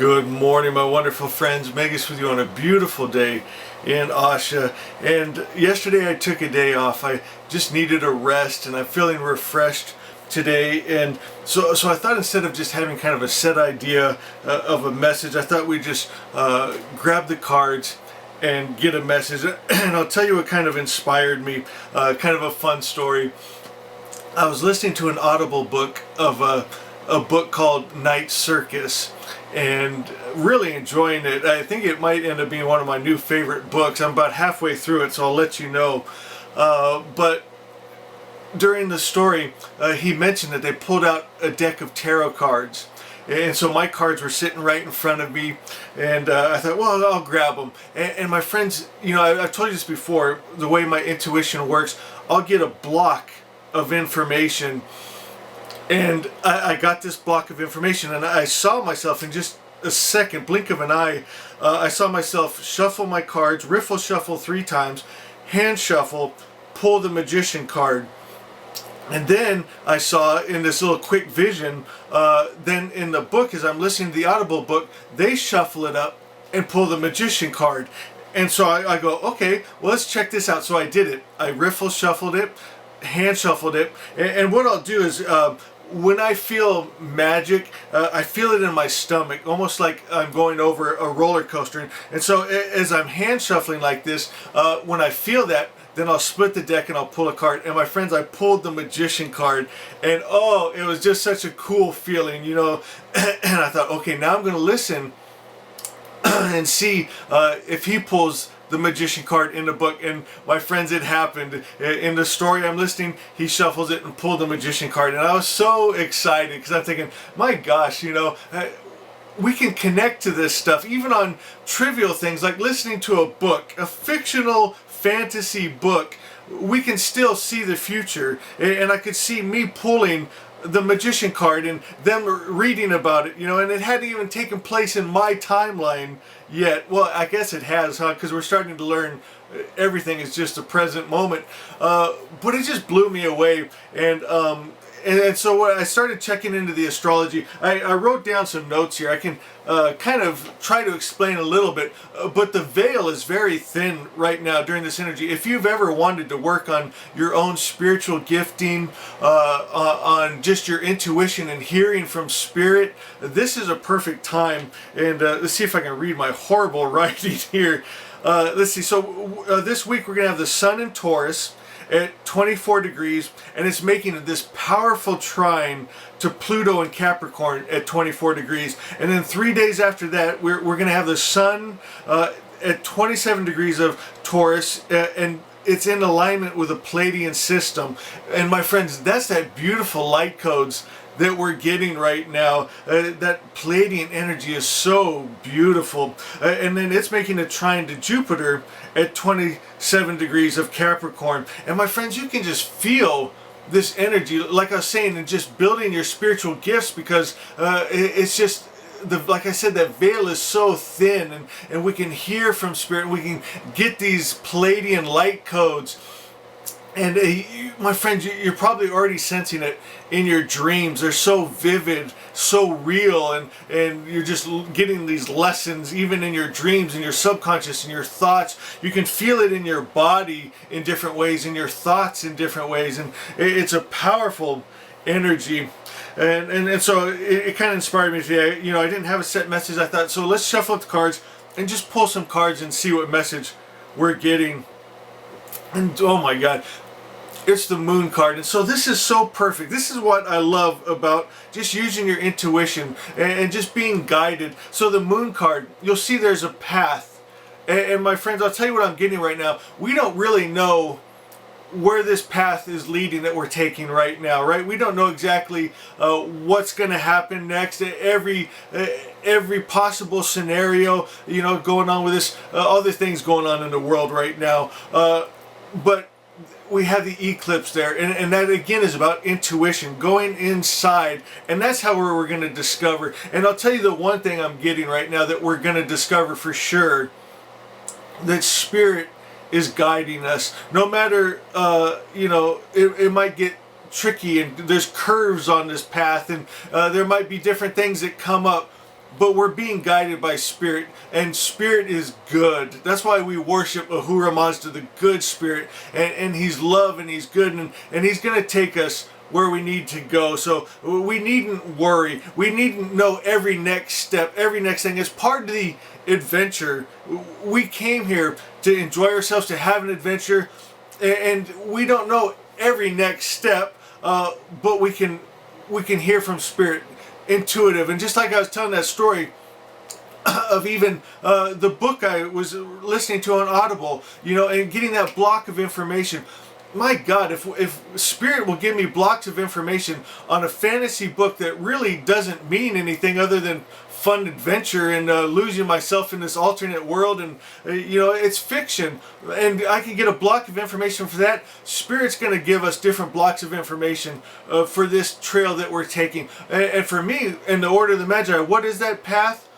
Good morning, my wonderful friends. Megas with you on a beautiful day in Asha. And yesterday I took a day off. I just needed a rest and I'm feeling refreshed today. And so I thought instead of just having kind of a set idea of a message, I thought we'd just grab the cards and get a message. And I'll tell you what kind of inspired me, kind of a fun story. I was listening to an Audible book of a book called Night Circus and really enjoying it. I think it might end up being one of my new favorite books. I'm about halfway through it, so I'll let you know. But during the story, he mentioned that they pulled out a deck of tarot cards. And so my cards were sitting right in front of me, and I thought, well, I'll grab them. And my friends, you know, I've told you this before, the way my intuition works, I'll get a block of information. And I got this block of information, and I saw myself in just a second, blink of an eye, I saw myself shuffle my cards, riffle shuffle 3 times, hand shuffle, pull the magician card. And then I saw in this little quick vision, then in the book, as I'm listening to the Audible book, they shuffle it up and pull the magician card. And so I go, okay, well, let's check this out. So I did it. I riffle shuffled it, hand shuffled it. And what I'll do is, when I feel magic, I feel it in my stomach, almost like I'm going over a roller coaster. And so as I'm hand shuffling like this, when I feel that, then I'll split the deck and I'll pull a card. And my friends, I pulled the magician card, and oh, it was just such a cool feeling, you know. And I thought, okay, now I'm going to listen and see if he pulls the magician card in the book. And my friends, it happened. In the story I'm listening, he shuffles it and pulled the magician card, and I was so excited because I'm thinking, my gosh, you know, we can connect to this stuff even on trivial things like listening to a book, a fictional fantasy book. We can still see the future, and I could see me pulling the magician card and them reading about it, you know, and it hadn't even taken place in my timeline yet. Well, I guess it has, huh? Because we're starting to learn everything is just a present moment. But it just blew me away. And so when I started checking into the astrology, I wrote down some notes here. I can kind of try to explain a little bit, but the veil is very thin right now during this energy. If you've ever wanted to work on your own spiritual gifting, on just your intuition and hearing from spirit, this is a perfect time. And let's see if I can read my horrible writing here. Let's see. So this week we're going to have the Sun in Taurus at 24 degrees, and it's making this powerful trine to Pluto and Capricorn at 24 degrees. And then 3 days after that, we're going to have the Sun at 27 degrees of Taurus, and it's in alignment with the Pleiadian system. And my friends, that's that beautiful light codes that we're getting right now. That Pleiadian energy is so beautiful. And then it's making a trine to Jupiter at 27 degrees of Capricorn. And my friends, you can just feel this energy, like I was saying, and just building your spiritual gifts, because it's just, like I said, that veil is so thin, and we can hear from spirit, we can get these Pleiadian light codes. And my friends, you're probably already sensing it in your dreams. They're so vivid, so real, and you're just getting these lessons even in your dreams, in your subconscious, in your thoughts. You can feel it in your body in different ways, in your thoughts in different ways, and it's a powerful energy. And so it kind of inspired me today. You know, I didn't have a set message. I thought, so let's shuffle up the cards and just pull some cards and see what message we're getting. And oh my God, it's the Moon card. And so this is so perfect. This is what I love about just using your intuition and just being guided. So the Moon card, you'll see there's a path. And my friends, I'll tell you what I'm getting right now. We don't really know where this path is leading that we're taking right now, right? We don't know exactly what's going to happen next. Every possible scenario, you know, going on with this, other things going on in the world right now. But we have the eclipse there, and that again is about intuition, going inside, and that's how we're going to discover. And I'll tell you the one thing I'm getting right now that we're going to discover for sure, that spirit is guiding us. No matter, you know, it might get tricky and there's curves on this path, and there might be different things that come up. but we're being guided by Spirit, and Spirit is good. That's why we worship Ahura Mazda, the good Spirit, and He's love and He's good, and He's going to take us where we need to go. So we needn't worry. We needn't know every next step, every next thing. As part of the adventure, we came here to enjoy ourselves, to have an adventure, and we don't know every next step, but we can hear from Spirit, intuitive. And just like I was telling that story of even the book I was listening to on Audible, and getting that block of information. My God, if Spirit will give me blocks of information on a fantasy book that really doesn't mean anything other than fun adventure and losing myself in this alternate world, and it's fiction, and I can get a block of information for that, Spirit's going to give us different blocks of information for this trail that we're taking. And for me, in the Order of the Magi, what is that path?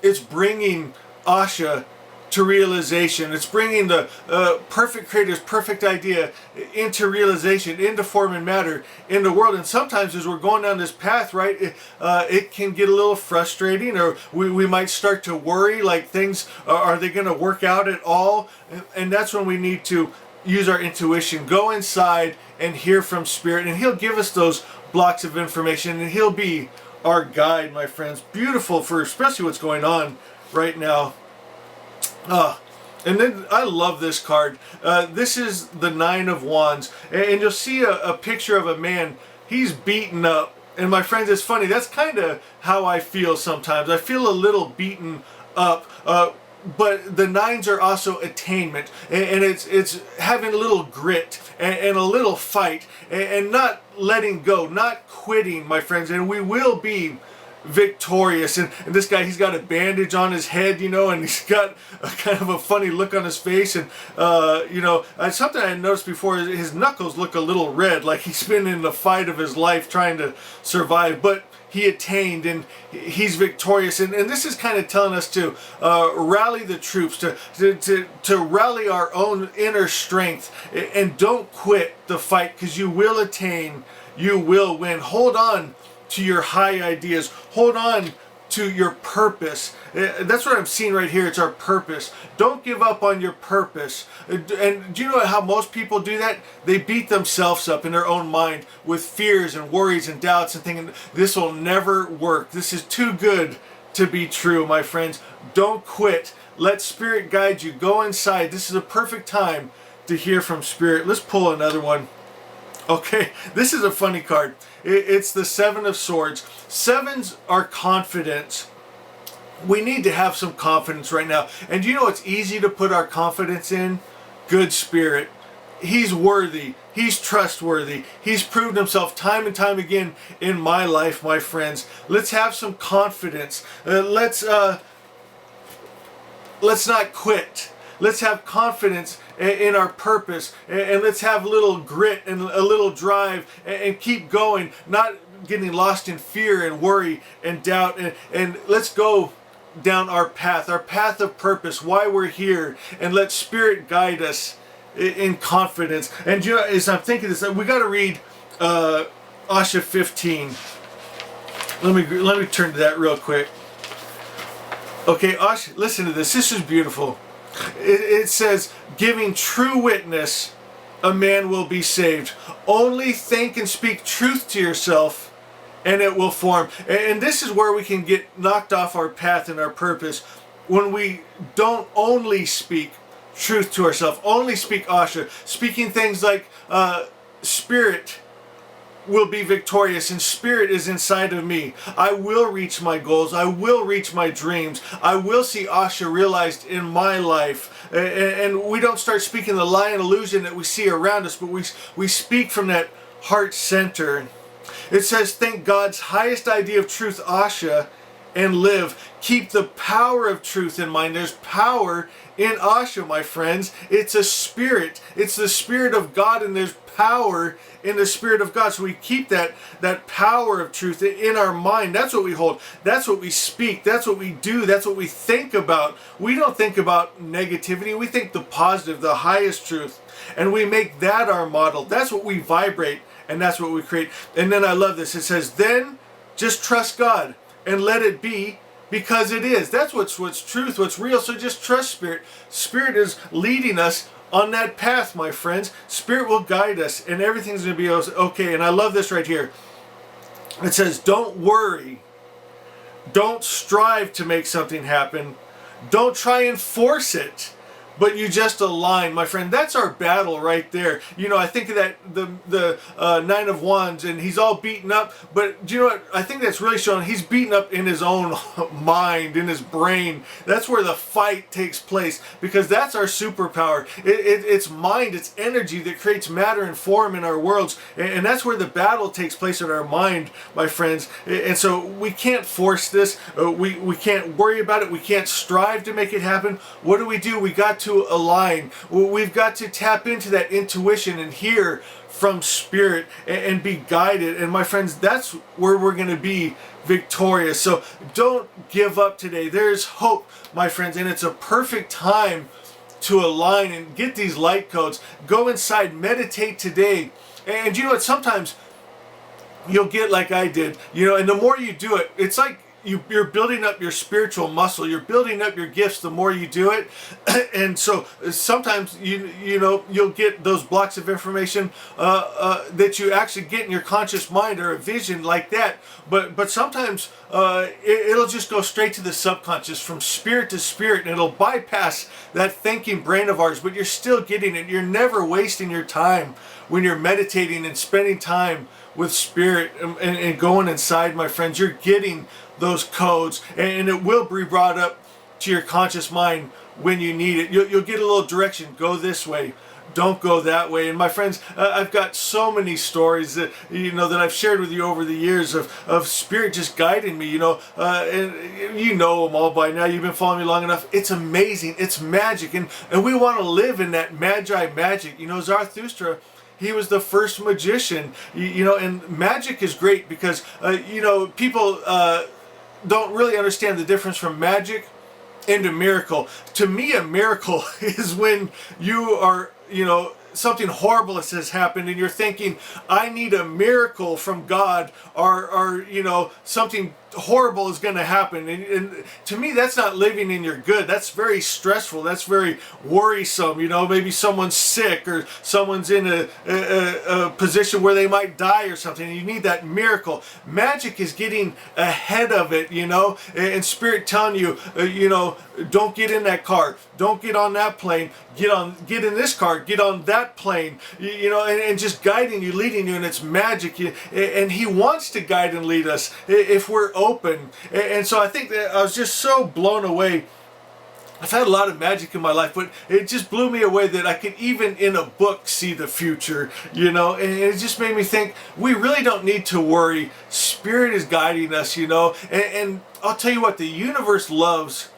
It's bringing Asha to realization. It's bringing the perfect creator's perfect idea into realization, into form and matter, in the world. And sometimes as we're going down this path, right, it can get a little frustrating, or we might start to worry, like things, are they going to work out at all? And that's when we need to use our intuition, go inside and hear from Spirit, and He'll give us those blocks of information, and He'll be our guide, my friends. Beautiful for especially what's going on right now. And then I love this card. This is the Nine of Wands, and you'll see a picture of a man. He's beaten up, and my friends, it's funny. That's kind of how I feel sometimes. I feel a little beaten up. But the nines are also attainment, and it's having a little grit and a little fight, and not letting go, not quitting, my friends. And we will be victorious. And this guy, he's got a bandage on his head, and he's got a kind of a funny look on his face, and something I noticed before, his knuckles look a little red, like he's been in the fight of his life trying to survive, but he attained, and he's victorious. And this is kind of telling us to rally the troops, to rally our own inner strength, and don't quit the fight, because you will attain, you will win. Hold on to your high ideas. Hold on to your purpose. That's what I'm seeing right here. It's our purpose. Don't give up on your purpose. And do you know how most people do that? They beat themselves up in their own mind with fears and worries and doubts and thinking, this will never work. This is too good to be true, my friends. Don't quit. Let Spirit guide you. Go inside. This is a perfect time to hear from Spirit. Let's pull another one. Okay, this is a funny card. It's the Seven of Swords. Sevens are confidence. We need to have some confidence right now. And you know it's easy to put our confidence in? Good Spirit. He's worthy. He's trustworthy. He's proved Himself time and time again in my life, my friends. Let's have some confidence. Let's not quit. Let's have confidence in our purpose, and let's have a little grit and a little drive, and keep going, not getting lost in fear and worry and doubt, and let's go down our path of purpose, why we're here, and let Spirit guide us in confidence. And as I'm thinking this, we got to read Asha 15. Let me turn to that real quick. Okay, Asha, listen to this. This is beautiful. It says, giving true witness, a man will be saved. Only think and speak truth to yourself, and it will form. And this is where we can get knocked off our path and our purpose, when we don't only speak truth to ourselves, only speak Asha, speaking things like Spirit will be victorious, and Spirit is inside of me. I will reach my goals. I will reach my dreams. I will see Asha realized in my life. And we don't start speaking the lie and illusion that we see around us, but we speak from that heart center. It says, think God's highest idea of truth, Asha, and live. Keep the power of truth in mind. There's power in Asha, my friends. It's a spirit. It's the Spirit of God, and there's power in the Spirit of God. So we keep that power of truth in our mind. That's what we hold. That's what we speak. That's what we do. That's what we think about. We don't think about negativity. We think the positive, the highest truth. And we make that our model. That's what we vibrate, and that's what we create. And then I love this. It says, then just trust God and let it be, because it is. That's what's truth, what's real. So just trust Spirit. Spirit is leading us on that path, my friends. Spirit will guide us, and everything's going to be okay. And I love this right here. It says, don't worry. Don't strive to make something happen. Don't try and force it, but you just align, my friend. That's our battle right there. You know, I think of that the Nine of Wands, and he's all beaten up. But do you know what? I think that's really showing he's beaten up in his own mind, in his brain. That's where the fight takes place, because that's our superpower. It's mind, it's energy that creates matter and form in our worlds, and that's where the battle takes place in our mind, my friends. And so we can't force this. We can't worry about it. We can't strive to make it happen. What do? We got to align. We've got to tap into that intuition and hear from Spirit and be guided. And my friends, that's where we're going to be victorious. So don't give up today. There's hope, my friends, and it's a perfect time to align and get these light codes. Go inside, meditate today. And you know what? Sometimes you'll get like I did, you know, and the more you do it, it's like you're building up your spiritual muscle. You're building up your gifts the more you do it. And so sometimes you know you'll get those blocks of information that you actually get in your conscious mind, or a vision like that. But sometimes it'll just go straight to the subconscious, from spirit to spirit, and it'll bypass that thinking brain of ours. But you're still getting it. You're never wasting your time when you're meditating and spending time with Spirit and going inside, my friends. You're getting those codes, and it will be brought up to your conscious mind when you need it. You'll get a little direction. Go this way. Don't go that way. And my friends, I've got so many stories that that I've shared with you over the years of Spirit just guiding me. And you know them all by now. You've been following me long enough. It's amazing. It's magic, and we want to live in that magi magic. Zarathustra, he was the first magician, and magic is great because, people don't really understand the difference from magic and a miracle. To me, a miracle is when you are, something horrible has happened and you're thinking, I need a miracle from God, or something horrible is going to happen. And to me, that's not living in your good. That's very stressful. That's very worrisome. Maybe someone's sick, or someone's in a position where they might die or something, and you need that miracle. Magic is getting ahead of it, and Spirit telling you, don't get in that car, don't get on that plane, get in this car, get on that plane, and just guiding you, leading you, and it's magic. And He wants to guide and lead us if we're open. And so I think that I was just so blown away. I've had a lot of magic in my life, but it just blew me away that I could even in a book see the future, and it just made me think we really don't need to worry. Spirit is guiding us, and I'll tell you what, the universe loves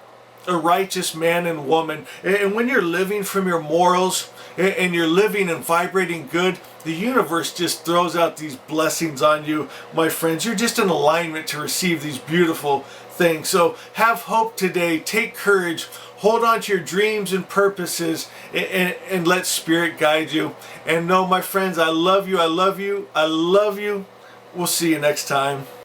a righteous man and woman. And when you're living from your morals and you're living and vibrating good, the universe just throws out these blessings on you, my friends. You're just in alignment to receive these beautiful things. So have hope today. Take courage. Hold on to your dreams and purposes, and let Spirit guide you. And know, my friends, I love you. I love you. I love you. We'll see you next time.